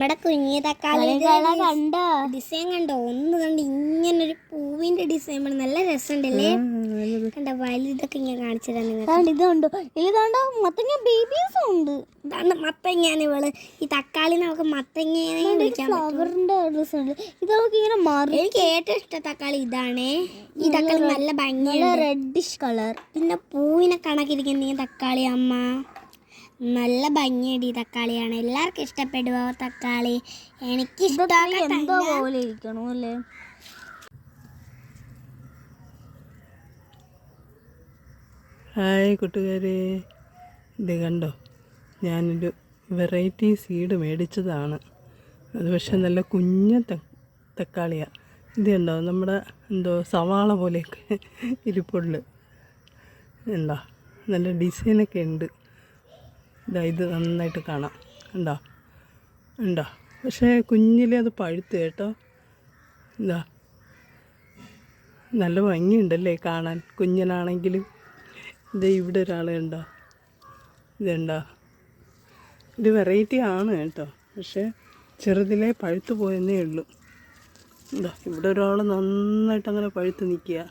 നമ്മുടെ കുഞ്ഞി തക്കാളി കണ്ടോ, ഡിസൈൻ കണ്ടോ? ഒന്ന് കണ്ട് ഇങ്ങനൊരു പൂവിന്റെ ഡിസൈൻ നല്ല രസമുണ്ടല്ലേ? കണ്ടോ വലുതൊക്കെ ഞാൻ കാണിച്ചിടാം നിങ്ങൾക്ക്. ഇതുണ്ടോ, ഇതുണ്ടോ മത്തങ്ങ ബേബീസും ഉണ്ട്. ഇതാണ് മത്തങ്ങയാണ് ഇവള്. ഈ തക്കാളി നമുക്ക് മത്തങ്ങ ഫ്ലവറിന്റെ രസമുണ്ട്. ഇത് നമുക്ക് ഇങ്ങനെ മാറി. എനിക്ക് ഏറ്റവും ഇഷ്ടം തക്കാളി ഇതാണ്. ഈ തക്കാളി നല്ല ഭംഗിയാണ്, റെഡിഷ് കളർ. പിന്നെ പൂവിനെ കണക്കിരിക്കുന്ന ഈ തക്കാളി അമ്മ നല്ല ഭംഗിയുണ്ട്. ഈ തക്കാളിയാണ് എല്ലാവർക്കും ഇഷ്ടപ്പെടുവോ തക്കാളി? എനിക്ക് പോലെ ഇരിക്കണോ അല്ലേ? ഹായ് കൂട്ടുകാരെ, ഇത് കണ്ടോ, ഞാനൊരു വെറൈറ്റി സീഡ് മേടിച്ചതാണ്. അത് പക്ഷെ നല്ല കുഞ്ഞ തക്കാളിയാണ്. ഇത് കണ്ടോ, നമ്മുടെ സവാള പോലെയൊക്കെ ഇരിപ്പുണ്ട്. ഉണ്ടോ, നല്ല ഡിസൈനൊക്കെ ഉണ്ട്. ഇത് നന്നായിട്ട് കാണാം. ഉണ്ടോ പക്ഷേ കുഞ്ഞിലേ അത് പഴുത്ത് കേട്ടോ. നല്ല ഭംഗിയുണ്ടല്ലേ കാണാൻ കുഞ്ഞനാണെങ്കിലും. ഇവിടെ ഒരാൾ കണ്ടോ, ഇത് വെറൈറ്റി ആണ് കേട്ടോ. പക്ഷേ ചെറുതിലേ പഴുത്ത് പോയെന്നേ ഉള്ളൂ. ഇവിടെ ഒരാൾ നന്നായിട്ട് അങ്ങനെ പഴുത്ത് നിൽക്കുക.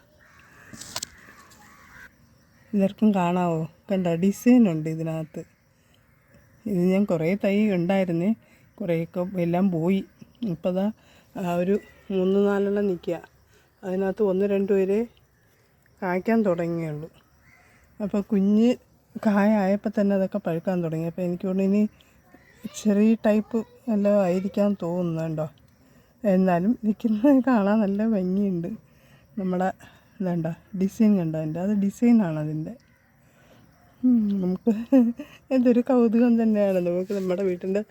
ഇതൊർക്കും കാണാവോ? കണ്ടോ, ഡിസൈനുണ്ട് ഇതിനകത്ത്. ഇത് ഞാൻ കുറേ തൈ ഉണ്ടായിരുന്നേ, കുറേയൊക്കെ എല്ലാം പോയി. ഇപ്പോൾ ഒരു 3-4 നിൽക്കുക. അതിനകത്ത് 1-2 പേരെ കായ്ക്കാൻ തുടങ്ങിയുള്ളൂ. അപ്പോൾ കുഞ്ഞ് കായായപ്പോൾ തന്നെ അതൊക്കെ പഴുക്കാൻ തുടങ്ങി. അപ്പോൾ എനിക്ക് തോന്നുന്നു ഇനി ചെറിയ ടൈപ്പ് എല്ലാം ആയിരിക്കാൻ തോന്നുന്നുണ്ടോ. എന്നാലും നിൽക്കുന്നത് കാണാൻ നല്ല ഭംഗിയുണ്ട്. നമ്മുടെ ഇതുണ്ടോ, ഡിസൈൻ കണ്ടോ, അത് ഡിസൈനാണ് അതിൻ്റെ. നമുക്ക് എന്തൊരു കൗതുകം തന്നെയാണ് നമുക്ക് നമ്മുടെ വീട്ടിൻ്റെ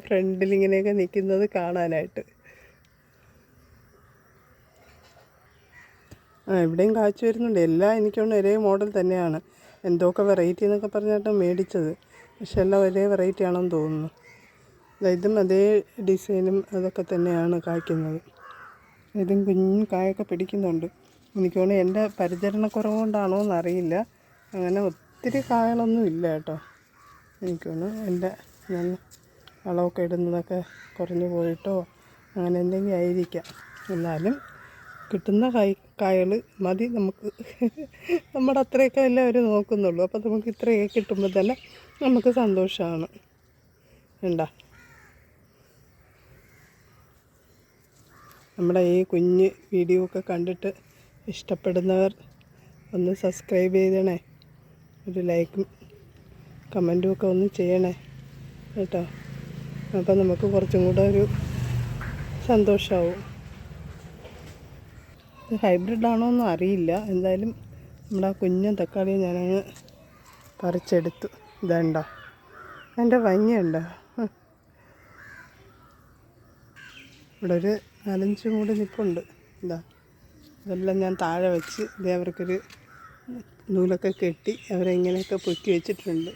ഫ്രണ്ടിൽ ഇങ്ങനെയൊക്കെ നിൽക്കുന്നത് കാണാനായിട്ട്. എവിടെയും കാഴ്ച വരുന്നുണ്ട്. എല്ലാം എനിക്കൊന്ന് ഒരേ മോഡൽ തന്നെയാണ്. എന്തൊക്കെ വെറൈറ്റി എന്നൊക്കെ പറഞ്ഞിട്ട് മേടിച്ചത്, പക്ഷെ എല്ലാം ഒരേ വെറൈറ്റി ആണെന്ന് തോന്നുന്നു. ഇതും അതേ ഡിസൈനും അതൊക്കെ തന്നെയാണ് കായ്ക്കുന്നത്. ഇതും കുഞ്ഞു കായൊക്കെ പിടിക്കുന്നുണ്ട്. എനിക്ക് തോന്നുന്നു എൻ്റെ പരിചരണക്കുറവ് കൊണ്ടാണോ എന്നറിയില്ല, അങ്ങനെ ഒത്തിരി കായകളൊന്നും ഇല്ല കേട്ടോ. എനിക്ക് തോന്നുന്നു എൻ്റെ ഞാൻ വളമൊക്കെ ഇടുന്നതൊക്കെ കുറഞ്ഞു പോയിട്ടോ അങ്ങനെ എന്തെങ്കിലും ആയിരിക്കാം. എന്നാലും കിട്ടുന്ന കായകൾ മതി നമുക്ക്. നമ്മുടെ അത്രയൊക്കെ അല്ലേ അവർ നോക്കുന്നുള്ളൂ. അപ്പോൾ നമുക്ക് ഇത്രയൊക്കെ കിട്ടുമ്പോൾ തന്നെ നമുക്ക് സന്തോഷമാണ്. നമ്മുടെ ഈ കുഞ്ഞ് വീഡിയോ ഒക്കെ കണ്ടിട്ട് ഇഷ്ടപ്പെടുന്നവർ ഒന്ന് സബ്സ്ക്രൈബ് ചെയ്തണേ, ഒരു ലൈക്കും കമൻറ്റും ഒക്കെ ഒന്ന് ചെയ്യണേ കേട്ടോ. അപ്പോൾ നമുക്ക് കുറച്ചും കൂടെ ഒരു സന്തോഷമാവും. ഇത് ഹൈബ്രിഡ് ആണോ എന്നും അറിയില്ല. എന്തായാലും നമ്മുടെ ആ കുഞ്ഞൻ തക്കാളി ഞാനങ്ങ് പറിച്ചെടുത്തു. ഇതുണ്ടോ, അതിൻ്റെ ഭംഗിയുണ്ടോ? ഇവിടെ ഒരു 4-5 കൂടി നിൽപ്പുണ്ട്. ഇതെല്ലാം ഞാൻ താഴെ വെച്ച് അവർക്കൊരു നൂലൊക്കെ കെട്ടി അവരെ ഇങ്ങനെയൊക്കെ പൊക്കി വെച്ചിട്ടുണ്ട്.